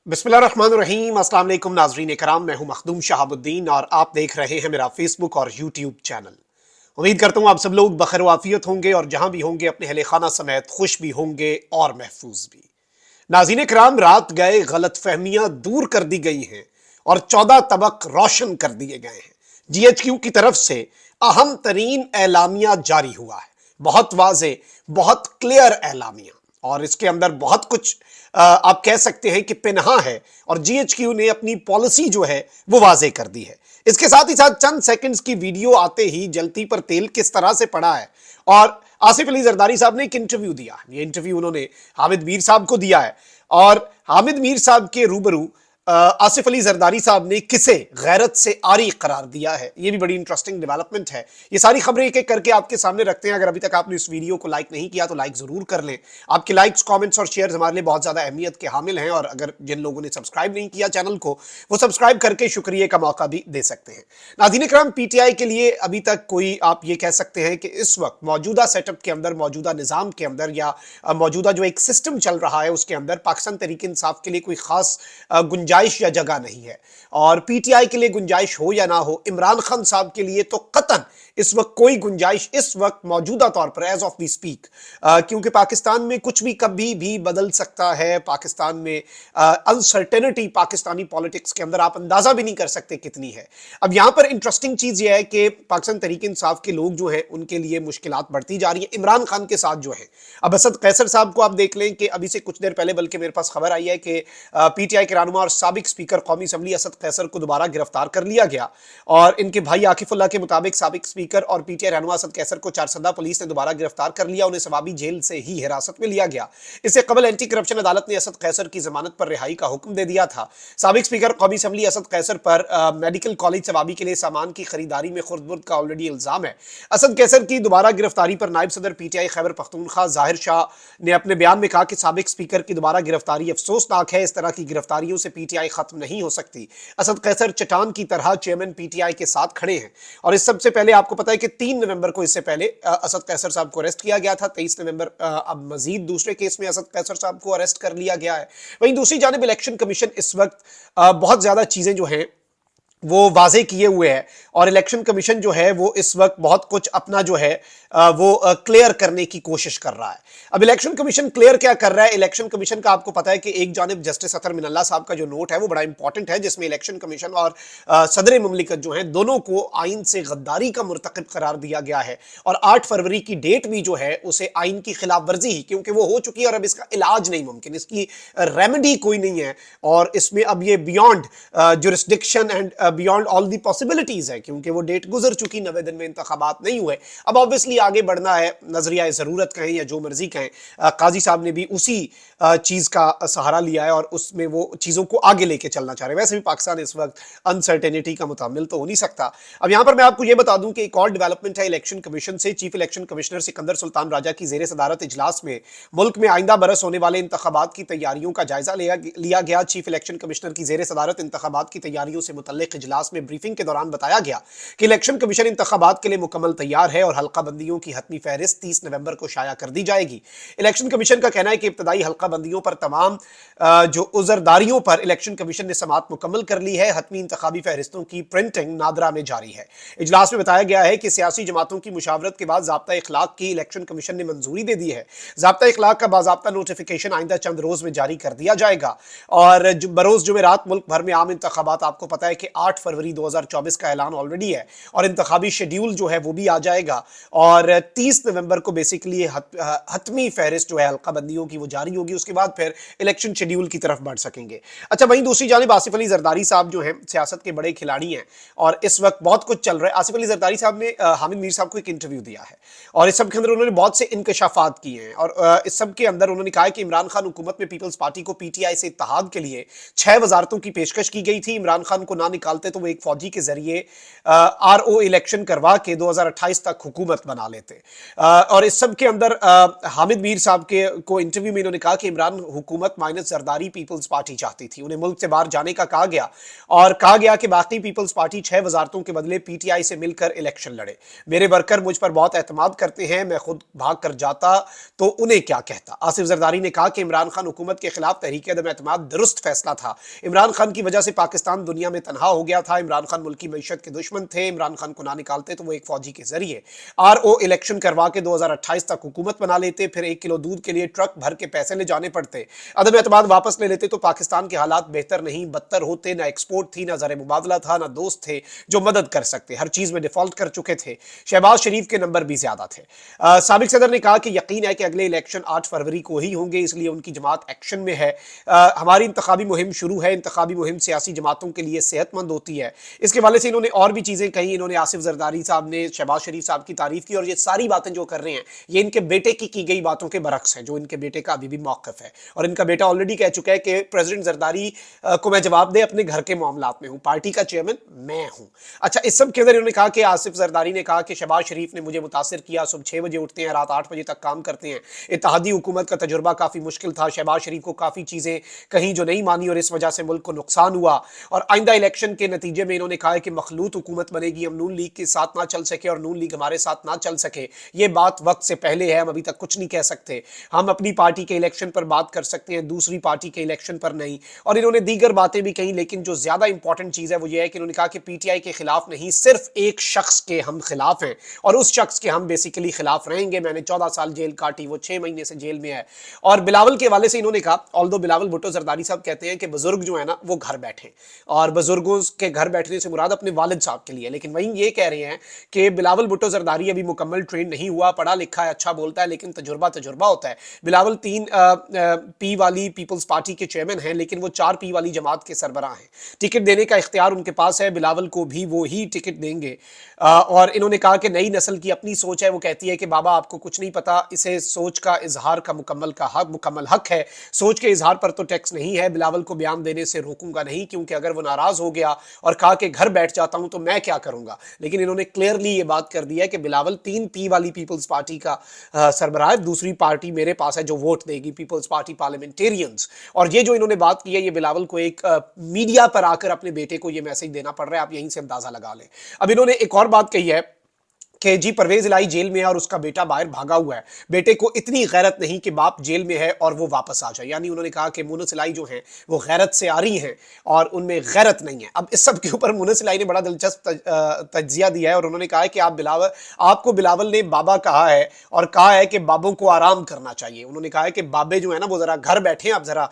बिस्मिल्लाहिर्रहमानिर्रहीम। अस्सलाम वालेकुम नाज़रीन इकराम, मैं हूं मखदूम शहाबुद्दीन और आप देख रहे हैं मेरा फेसबुक और यूट्यूब चैनल। उम्मीद करता हूं आप सब लोग बखैर वाफियत होंगे और जहां भी होंगे अपने अहले खाना समेत खुश भी होंगे और महफूज भी। नाज़रीन इकराम, रात गए गलत फहमियां दूर कर दी गई हैं और 14 तबक रोशन कर दिए गए हैं। GHQ की तरफ से अहम तरीन एलामिया जारी हुआ है, बहुत वाजे, बहुत क्लियर एलामिया, और इसके अंदर बहुत कुछ आप कह सकते हैं कि पिन्हा है, और GHQ ने अपनी पॉलिसी जो है वो वाजे कर दी है। इसके साथ ही साथ चंद सेकंड्स की वीडियो आते ही जलती पर तेल किस तरह से पड़ा है। और आसिफ अली जरदारी साहब ने एक इंटरव्यू दिया, ये इंटरव्यू उन्होंने हामिद मीर साहब को दिया है, और हामिद मीर साहब के रूबरू आसिफ अली जरदारी साहब ने किसे गैरत से आरी करार दिया है। ये भी बड़ी इंटरेस्टिंग डेवलपमेंट है। ये सारी खबरें एक एक करके आपके सामने रखते हैं। अगर अभी तक आपने इस वीडियो को लाइक नहीं किया तो लाइक जरूर कर लें। आपके लाइक्स, कमेंट्स और शेयर्स हमारे लिए बहुत ज्यादा अहमियत के हामिल हैं, और अगर जिन लोगों ने सब्सक्राइब नहीं किया चैनल को, वो सब्सक्राइब करके शुक्रिया का मौका भी दे सकते हैं। नाज़रीन इकराम, PTI के लिए अभी तक कोई, आप ये कह सकते हैं कि इस वक्त मौजूदा सेटअप के अंदर, मौजूदा निज़ाम के अंदर, या मौजूदा जो एक सिस्टम चल रहा है उसके अंदर पाकिस्तान तहरीक इंसाफ के लिए कोई खास गुंजाइश या जगह नहीं है। और PTI के लिए गुंजाइश हो या ना हो, इमरान खान साहब के लिए तो कतन इस वक्त कोई गुंजाइश इस वक्त मौजूदा तौर पर एज ऑफ वी स्पीक, क्योंकि पाकिस्तान में कुछ भी कभी भी बदल सकता है। पाकिस्तान में अनसर्टेनिटी पाकिस्तानी पॉलिटिक्स के अंदर आप अंदाजा भी नहीं कर सकते कितनी है। अब यहां पर इंटरेस्टिंग चीज यह है कि पाकिस्तान तहरीक इंसाफ के लोग जो हैं उनके लिए मुश्किलात बढ़ती जा रही है इमरान खान के साथ जो है। अब असद कैसर साहब को आप देख लें कि अभी से कुछ देर पहले, बल्कि मेरे पास खबर आई है कि PTI के रहनुमा और साबिक स्पीकर कौमी असम्बली असद कैसर को दोबारा गिरफ्तार कर लिया गया, और इनके भाई आकिफुल्लाह के मुताबिक साबिक स्पीकर और PTI रहनुमा असद कैसर को चारसदा पुलिस ने दोबारा गिरफ्तार कर लिया। उन्हें सवाबी जेल से ही हिरासत में लिया गया। इससे कबल एंटी करप्शन अदालत ने असद कैसर की जमानत पर रिहाई का हुक्म दे दिया था। साबिक स्पीकर कौमी असम्बली असद कैसर पर मेडिकल कॉलेज सवाबी के लिए सामान की खरीदारी में खुर्द-बुर्द का ऑलरेडी इल्जाम है। असद कैसर की दोबारा गिरफ्तारी पर नायब सदर PTI खैबर पख्तूनख्वा जाहिर शाह ने अपने बयान में कहा कि साबिक स्पीकर की दोबारा गिरफ्तारी अफसोसनाक है। इस तरह की गिरफ्तारियों से PTI खत्म नहीं हो सकती। असद कैसर चट्टान की तरह चेयरमैन PTI के साथ खड़े हैं। और इस सबसे पहले आपको पता है कि 3 नवंबर को, इससे पहले असद कैसर साहब को अरेस्ट किया गया था। 23 नवंबर अब मजीद दूसरे केस में असद कैसर साहब को अरेस्ट कर लिया गया है। वहीं दूसरी जानिब इलेक्शन कमीशन इस वक्त बहुत ज्यादा चीजें जो हैं वो वाजे किए हुए है, और इलेक्शन कमीशन जो है वो इस वक्त बहुत कुछ अपना जो है वो क्लियर करने की कोशिश कर रहा है। अब इलेक्शन कमीशन क्लियर क्या कर रहा है? इलेक्शन कमीशन का आपको पता है कि एक जानिब जस्टिस अतर मिनल्ला साहब का जो नोट है वो बड़ा इंपॉर्टेंट है, जिसमें इलेक्शन कमीशन और सदर मुमलिकत जो है दोनों को आइन से गद्दारी का मुर्तकिब करार दिया गया है, और 8 फरवरी की डेट भी जो है उसे आइन की खिलाफ वर्जी ही, क्योंकि वो हो चुकी है और अब इसका इलाज नहीं मुमकिन, इसकी रेमेडी कोई नहीं है, और इसमें अब ये beyond jurisdiction and beyond all the possibilities है, क्योंकि वो डेट गुजर चुकी, 90 दिन में इंतखाबात नहीं हुए। अब ऑब्वियसली आगे बढ़ना है, नजरिया जरूरत कहें या जो मर्जी कहें। काजी साहब ने भी उसी चीज का सहारा लिया है और उसमें वो चीजों को आगे लेके चलना चाह रहे हैं। वैसे भी पाकिस्तान इस वक्त अनसर्टेनिटी का मुतामिल तो हो नहीं सकता। अब यहां पर मैं आपको यह बता दूं कि एक और डेवलपमेंट है इलेक्शन कमीशन से। Chief election commissioner Sikandar Sultan Raja की जेर सदारत इजलास में मुल्क में आइंदा बरस होने वाले इंतखाबात की तैयारियों का जायजा लिया गया। चीफ इलेक्शन कमिश्नर की जेर सदारत इंतखाबात की तैयारियों से मुतल्लिक इजलास में ब्रीफिंग के दौरान बताया गया कि इलेक्शन कमीशन इंतखाबात के लिए मुकम्मल तैयार है और हल्का बंदियों की हतमी फहरिस्त 30 नवंबर को शाया कर दी जाएगी। इलेक्शन कमीशन का कहना है कि इब्तदाई हल्का बंदियों पर तमाम जो उजरदारियों पर इलेक्शन कमीशन ने समात मुकम्मल कर ली है। हतमी इंतखाबी फहरिस्तों की प्रिंटिंग नादरा में जारी है। इजलास में बताया गया है कि सियासी जमातों की मुशावरत के बाद ज़ाब्ता इखलाक की इलेक्शन कमीशन ने मंजूरी दे दी है। ज़ाब्ता इखलाक का बाज़ाब्ता नोटिफिकेशन आइंदा चंद रोज में जारी कर दिया जाएगा। और बरोज जुमेरात मुल्क भर में आम इंतखाबात, आपको पता है कि 8 फरवरी 2024 का ऐलान ऑलरेडी है, और इंतखाबी शेड्यूल जो है वो भी आ जाएगा, और 30 नवंबर को बेसिकली हतमी फहरिस्त जो है हल्का बंदियों की वो जारी होगी। उसके बाद फिर इलेक्शन शेड्यूल की तरफ बढ़ सकेंगे। अच्छा, वहीं दूसरी जानिब आसिफ अली जरदारी साहब जो हैं सियासत के बड़े खिलाड़ी हैं, और इस वक्त बहुत कुछ चल रहा है। आसिफ अली जरदारी साहब ने हामिद मीर साहब को एक इंटरव्यू दिया है, और इस सब के अंदर उन्होंने बहुत से इंकशाफात किए हैं, और इस सब के अंदर उन्होंने कहा है कि इमरान खान हुकूमत में पीपल्स पार्टी को PTI से इत्तेहाद के लिए 6 वजारतों की पेशकश की गई थी। इमरान खान को ना निकाल निकालते तो वो एक फौजी के जरिए RO इलेक्शन करवा के 2028 तक हुकूमत बना लेते। और इस सब के अंदर हामिद मीर साहब के को इंटरव्यू में इन्होंने कहा कि इमरान हुकूमत माइनस जरदारी पीपल्स पार्टी चाहती थी, उन्हें मुल्क से बाहर जाने का कहा गया और कहा गया कि बाकी पीपल्स पार्टी 6 वजारतों के बदले PTI से मिलकर इलेक्शन लड़े। मेरे वर्कर मुझ पर बहुत एतमाद करते हैं, मैं खुद भाग कर जाता तो उन्हें क्या कहता। आसिफ जरदारी ने कहा कि इमरान खान हुकूमत के खिलाफ तहरीक अदम एतमाद दुरुस्त फैसला था। इमरान खान की वजह से पाकिस्तान दुनिया में तनहा हो गया था। इमरान खान मुल्क की मईशत के दुश्मन थे। इमरान खान को ना निकालते तो वो एक फौजी के जरिए RO इलेक्शन करवा के 2028 तक हुकूमत बना लेते, फिर 1 किलो दूध के लिए ट्रक भर के पैसे ले जाने पड़ते। अदम एतमाद वापस ले लेते तो पाकिस्तान के हालात बेहतर नहीं बदतर होते। ना एक्सपोर्ट थी, ना ज़र मुबादला था, ना दोस्त थे जो मदद कर सकते। हर चीज में डिफॉल्ट कर चुके थे। शहबाज शरीफ के नंबर भी ज्यादा थे। साबिक सदर ने कहा कि यकीन है कि अगले इलेक्शन 8 फरवरी को ही होंगे, इसलिए उनकी जमात एक्शन में है। हमारी इंतखाबी मुहिम शुरू है। इंतखाबी मुहिम सियासी जमातों के लिए सेहतमंद होती है। इसके हवाले से इन्होंने और भी चीजें कही। इन्होंने आसिफ जरदारी साहब ने शहबाज शरीफ साहब की तारीफ की और ये सारी बातें जो कर रहे हैं ये इनके बेटे की गई बातों के बरक्स है, जो इनके बेटे का अभी भी मौकफ है। और इनका बेटा ऑलरेडी कह चुका है कि प्रेसिडेंट जरदारी को मैं जवाब दे अपने घर के मामलात में हूं, पार्टी का चेयरमैन मैं हूं। अच्छा, इस सब के अंदर इन्होंने कहा कि आसिफ जरदारी ने कहा कि शहबाज शरीफ ने मुझे मुतासिर किया। सुबह 6 बजे उठते हैं, रात 8 बजे तक काम करते हैं। इत्तेहादी हुकूमत का तजुर्बा काफी मुश्किल था। शहबाज शरीफ को काफी चीजें कहीं जो नहीं मानी और इस वजह से मुल्क को नुकसान हुआ। और आइंदा इलेक्शन के नतीजे में इन्होंने कहा है कि मखलूत हुकूमत बनेगी, हम नून लीग के साथ ना चल सके और नून लीग हमारे साथ ना चल सके, ये बात वक्त से पहले है, हम अभी तक कुछ नहीं कह सकते। हम अपनी पार्टी के इलेक्शन पर बात कर सकते हैं, दूसरी पार्टी के इलेक्शन पर नहीं। और इन्होंने दीगर बातें भी कही, लेकिन जो ज्यादा इंपॉर्टेंट चीज है वो ये है कि इन्होंने कहा कि PTI के खिलाफ नहीं, सिर्फ एक शख्स के हम खिलाफ हैं और उस शख्स के हम बेसिकली खिलाफ रहेंगे। मैंने 14 साल जेल काटी, वो 6 महीने से जेल में है। और बिलावल के हवाले से इन्होंने कहा, ऑल्दो बिलावल भुट्टो जरदारी साहब कहते हैं कि बुजुर्ग जो है ना वो घर बैठे, और बुजुर्गों के घर बैठने से मुराद अपने वालिद साहब के लिए, लेकिन वहीं ये कह रहे हैं कि बिलावल भुट्टो जरदारी अभी मुकम्मल ट्रेन नहीं हुआ, पढ़ा लिखा है, अच्छा बोलता है, लेकिन तजुर्बा होता है। बिलावल 3 P वाली पीपल्स पार्टी के चेयरमैन हैं, लेकिन वो 4 P वाली जमात के सरबराह हैं। टिकट देने का इख्तियार उनके पास है, बिलावल को भी वो ही टिकट देंगे। और इन्होंने कहा कि नई नस्ल की अपनी सोच है, वो कहती है कि बाबा आपको कुछ नहीं पता, इसे सोच का इजहार का मुकम्मल हक है। सोच के इजहार पर तो टैक्स नहीं है। बिलावल को बयान देने से रोकूंगा नहीं, क्योंकि अगर वो नाराज हो गया और कहा कि घर बैठ जाता हूं तो मैं क्या करूंगा। लेकिन इन्होंने क्लियरली ये बात कर दी है कि बिलावल 3 P वाली पीपल्स पार्टी का सरबराह है, दूसरी पार्टी मेरे पास है जो वोट देगी, पीपल्स पार्टी पार्लियामेंटेरियंस। और ये जो इन्होंने बात की है, ये बिलावल को एक मीडिया पर आकर अपने बेटे को ये मैसेज देना पड़ रहा है, आप यहीं से अंदाजा लगा लें। अब इन्होंने एक और बात कही है कि जी परवेज इलाही जेल में है और उसका बेटा बाहर भागा हुआ है, बेटे को इतनी गैरत नहीं कि बाप जेल में है और वो वापस आ जाए। यानी उन्होंने कहा कि मुनस इलाही जो है वो गैरत से आ रही हैं और उनमें गैरत नहीं है। अब इस सब के ऊपर मुनस इलाही ने बड़ा दिलचस्प तज्जिया दिया है और उन्होंने कहा है कि आपको बिलावल ने बाबा कहा है और कहा है कि बाबों को आराम करना चाहिए। उन्होंने कहा है कि बाबे जो है ना वो जरा घर बैठे, आप जरा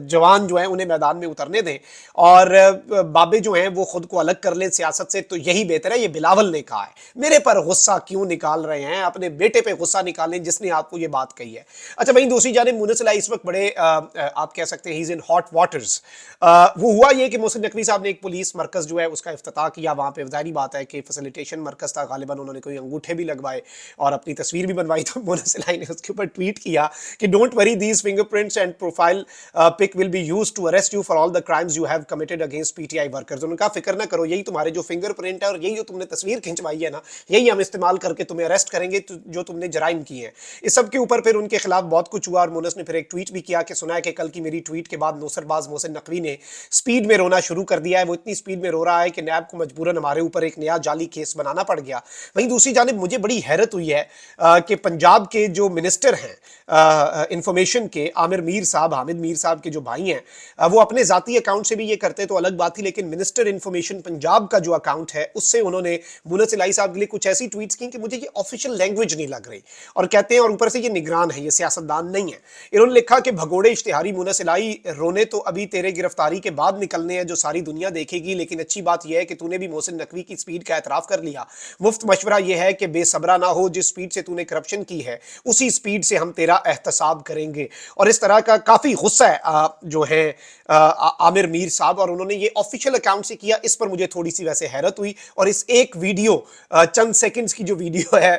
जवान जो है उन्हें मैदान में उतरने दें और बाबे जो हैं वो खुद को अलग कर लें सियासत से, तो यही बेहतर है। ये बिलावल ने कहा है। मेरे पर गुस्सा क्यों निकाल रहे हैं, अपने बेटे पे गुस्सा निकालें जिसने आपको ये बात कही है। अच्छा, वहीं दूसरी जानिब मुनस इलाही इस वक्त बड़े आप कह सकते हैं he is in hot waters. वो हुआ ये कि मोहसिन नकवी साहब ने एक पुलिस मरकज जो है उसका इफ्तिताह किया। वहां पे जाहिर बात है कि फैसिलिटेशन मरकज था, गालिबन उन्होंने कोई अंगूठे भी लगवाए और अपनी तस्वीर भी बनवाई। तो मुनस इलाही ने उसके ऊपर ट्वीट किया कि don't worry, these fingerprints and profile pic will be used to arrest you for all the crimes you have committed against PTI workers. उन्होंने कहा फिक्र ना करो, यही तुम्हारे जो फिंगरप्रिंट है और यही जो तुमने तस्वीर खिंचवाई है ना, यही हम इस्तेमाल करके तुम्हें अरेस्ट करेंगे जो तुमने जराइम किए हैं। इस सब के ऊपर फिर उनके खिलाफ बहुत कुछ हुआ और मुनस ने फिर एक ट्वीट भी किया कि सुना है कि कल की मेरी ट्वीट के बाद नौसरबाज मोहसिन नकवी ने स्पीड में रोना शुरू कर दिया है। वो इतनी स्पीड में रो रहा है कि नैब को मजबूरन हमारे ऊपर एक नया जाली केस बनाना पड़ गया। वहीं दूसरी जानिब मुझे बड़ी हैरत हुई है कि पंजाब के जो मिनिस्टर हैं इंफॉर्मेशन के, आमिर मीर साहब, हामिद मीर साहब के जो भाई हैं, वो अपने जाती अकाउंट से भी ये करते तो अलग बात थी, लेकिन मिनिस्टर इंफॉर्मेशन पंजाब का जो अकाउंट है उससे उन्होंने मुनस इलाही साहब के लिए कुछ ऐसी ट्वीट्स की कि मुझे ये ऑफिशियल लैंग्वेज नहीं लग रही, और कहते हैं और ऊपर से ये निगरान है, ये सियासतदान नहीं है। इन्होंने लिखा कि भगोड़े इश्तिहारी मुनस इलाही, रोने तो अभी तेरे गिरफ्तारी के बाद निकलने हैं जो सारी दुनिया देखेगी, लेकिन अच्छी बात यह है कि तूने भी मोहसिन नकवी की स्पीड का एतराफ कर लिया। मुफ्त मशवरा यह है कि बेसब्रा ना हो, जिस स्पीड से तूने करप्शन की है उसी स्पीड से हम तेरा एहतसाब करेंगे। और इस तरह का काफी गुस्सा है जो है आमिर मीर साहब, और उन्होंने ये ऑफिशियल अकाउंट से किया। इस पर मुझे थोड़ी सी वैसे हैरत हुई और इस एक वीडियो चंद سیکنڈز کی جو ویڈیو ہے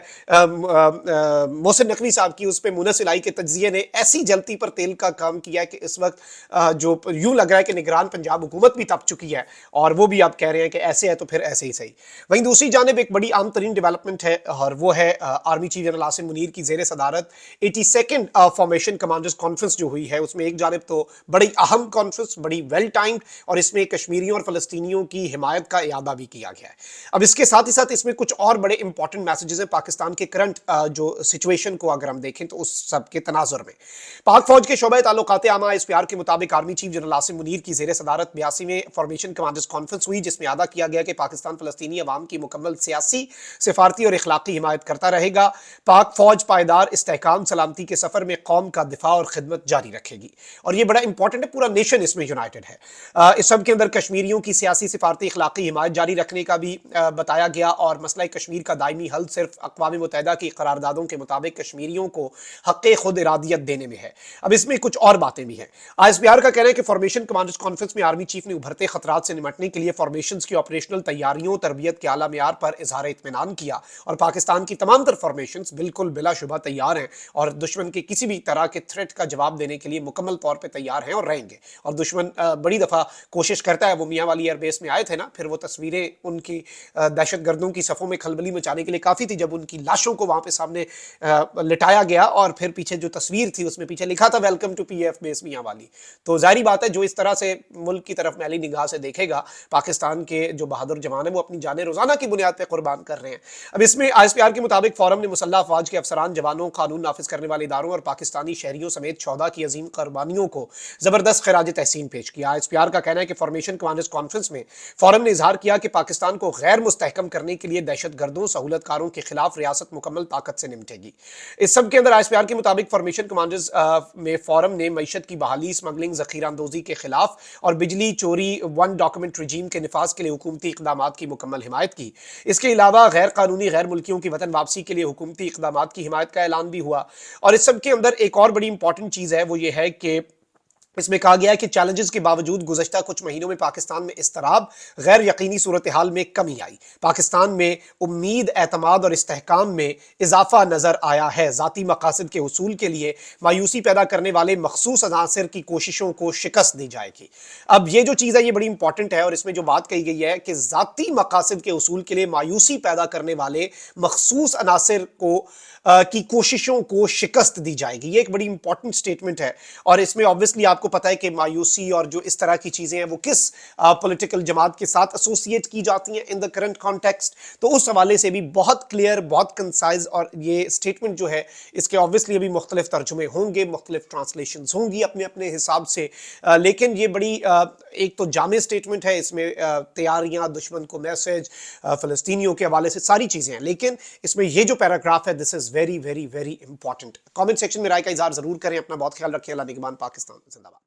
محسن نقوی صاحب کی، اس پہ مونس الہی کے تجزیے نے ایسی جلتی پر تیل کا کام کیا ہے کہ اس وقت جو یوں لگ رہا ہے کہ نگران پنجاب حکومت بھی تپ چکی ہے، اور وہ بھی آپ کہہ رہے ہیں کہ ایسے ہے تو پھر ایسے ہی صحیح۔ وہیں دوسری جانب ایک بڑی عام ترین ڈیولپمنٹ ہے، اور وہ ہے army chief general Asim Munir کی زیر صدارت 82nd فارمیشن کمانڈرز کانفرنس جو ہوئی ہے۔ اس میں ایک جانب تو بڑی اہم کانفرنس، بڑی ویل ٹائمڈ، اور اس میں کشمیریوں اور فلسطینیوں کی حمایت کا اعادہ بھی کیا گیا ہے۔ اب اس کے ساتھ ہی ساتھ اس میں کچھ اور بڑے امپورٹنٹ میسیجز ہیں پاکستان کے کرنٹ جو سچویشن کو اگر ہم دیکھیں تو اس سب کے تناظر میں۔ پاک فوج کے شعبہ تعلقات عامہ SPR کے مطابق army chief general Asim Munir کی زیر صدارت 82ویں فارمیشن کمانڈرز کانفرنس ہوئی، جس میں اعادہ کیا گیا کہ پاکستان فلسطینی عوام کی مکمل سیاسی، سفارتی اور اخلاقی حمایت کرتا رہے گا۔ پاک فوج پائیدار استحکام سلامتی کے سفر میں قوم کا دفاع اور خدمت جاری رکھے گی، اور یہ بڑا امپورٹنٹ ہے، پورا نیشن اس میں یونائٹڈ ہے۔ اس سب کے اندر کشمیریوں کی سیاسی، سفارتی، اخلاقی حمایت جاری رکھنے کا بھی بتایا گیا، اور مسئلہ کشمیر کا دائمی حل صرف اقوام متحدہ کی قراردادوں کے مطابق کشمیریوں کو حق خود ارادیت دینے میں ہے۔ اب اس میں کچھ اور باتیں بھی ہیں۔ SPR کا کہنا ہے کہ فارمیشن کمانڈرز کانفرنس میں آرمی چیف نے ابھرتے خطرات سے نمٹنے کے لیے فارمیشنز کی آپریشنل تیاریوں، تربیت کے اعلیٰ معیار پر اظہار اطمینان کیا، اور پاکستان کی تمام تر فارمیشنز بالکل بلا شبہ تیار ہیں، اور دشمن کے کسی بھی طرح کے تھریٹ کا جواب دینے کے لیے مکمل طور پہ تیار ہیں اور رہیں گے۔ اور دشمن بڑی دفعہ کوشش کرتا ہے، وہ میاں والی ایئر بیس میں آئے تھے نا، پھر وہ تصویریں ان کی دہشت گردوں کی صفوں میں کھلبلی مچانے کے لیے کافی تھی، جب ان کی لاشوں کو وہاں پہ سامنے لٹایا گیا، اور پھر پیچھے جو تصویر تھی اس میں پیچھے لکھا تھا ویلکم ٹو PF بیس میاں والی۔ تو ظاہری بات ہے جو اس طرح سے ملک کی طرف میلی نگاہ سے دیکھے گا، پاکستان کے جو بہادر جوان ہیں وہ اپنی جانیں روزانہ کی بنیاد پہ قربان کر رہے ہیں۔ اب اس میں SPR کے مطابق فورم نے مسلح افواج کے افسران، جوانوں، قانون نافذ کرنے والے اداروں اور پاکستانی شہریوں سمیت شہداء کی عظیم قربانیوں کو زبردست خراج تحسین پیش کیا۔ SPR کا کہنا ہے کہ فارمیشن کمانڈرز کانفرنس میں فورم نے اظہار کیا کہ پاکستان کو غیر مستحکم کرنے کے لیے دہشت گردوں، سہولت کاروں کے خلاف ریاست مکمل طاقت سے نمٹے گی۔ اس سب کے اندر SPR کے مطابق فارمیشن کمانڈرز میں فورم نے معیشت کی بحالی، اسمگلنگ، ذخیرہ اندوزی کے خلاف اور بجلی چوری ون ڈاکومنٹ رجیم کے نفاذ کے لیے حکومتی اقدامات کی مکمل حمایت کی۔ اس کے علاوہ غیر قانونی غیر ملکیوں کی وطن واپسی کے لیے حکومتی اقدامات کی حمایت کا اعلان بھی ہوا۔ اور اس سب کے اندر ایک اور بڑی امپورٹنٹ چیز ہے، وہ یہ ہے کہ اس میں کہا گیا ہے کہ چیلنجز کے باوجود گزشتہ کچھ مہینوں میں پاکستان میں اضطراب، غیر یقینی صورتحال میں کمی آئی۔ پاکستان میں امید، اعتماد اور استحکام میں اضافہ نظر آیا ہے۔ ذاتی مقاصد کے حصول کے لیے مایوسی پیدا کرنے والے مخصوص عناصر کی کوششوں کو شکست دی جائے گی۔ اب یہ جو چیز ہے یہ بڑی امپورٹنٹ ہے، اور اس میں جو بات کہی گئی ہے کہ ذاتی مقاصد کے حصول کے لیے مایوسی پیدا کرنے والے مخصوص عناصر کی کوششوں کو شکست دی جائے گی۔ یہ ایک بڑی امپورٹنٹ سٹیٹمنٹ ہے، اور اس میں obviously آپ کو پتا ہے کہ مایوسی اور جو اس طرح کی چیزیں ہیں وہ کس پولیٹیکل جماعت کے ساتھ ایسوسیٹ کی جاتی ہیں ان دا کرنٹ کانٹیکسٹ۔ تو اس حوالے سے بھی بہت کلیئر، بہت کنسائز، اور یہ سٹیٹمنٹ جو ہے اس کے obviously ابھی مختلف ترجمے ہوں گے، مختلف ٹرانسلیشنز ہوں گی اپنے اپنے حساب سے، لیکن یہ بڑی ایک تو جامع سٹیٹمنٹ ہے، اس میں تیاریاں، دشمن کو میسج، فلسطینیوں کے حوالے سے ساری چیزیں ہیں، لیکن اس میں یہ جو پیراگراف ہے this is very very very important. Comment section میں رائے کا اظہار ضرور کریں، اپنا بہت خیال رکھیں۔ اللہ نگہبان، پاکستان زندہ باد۔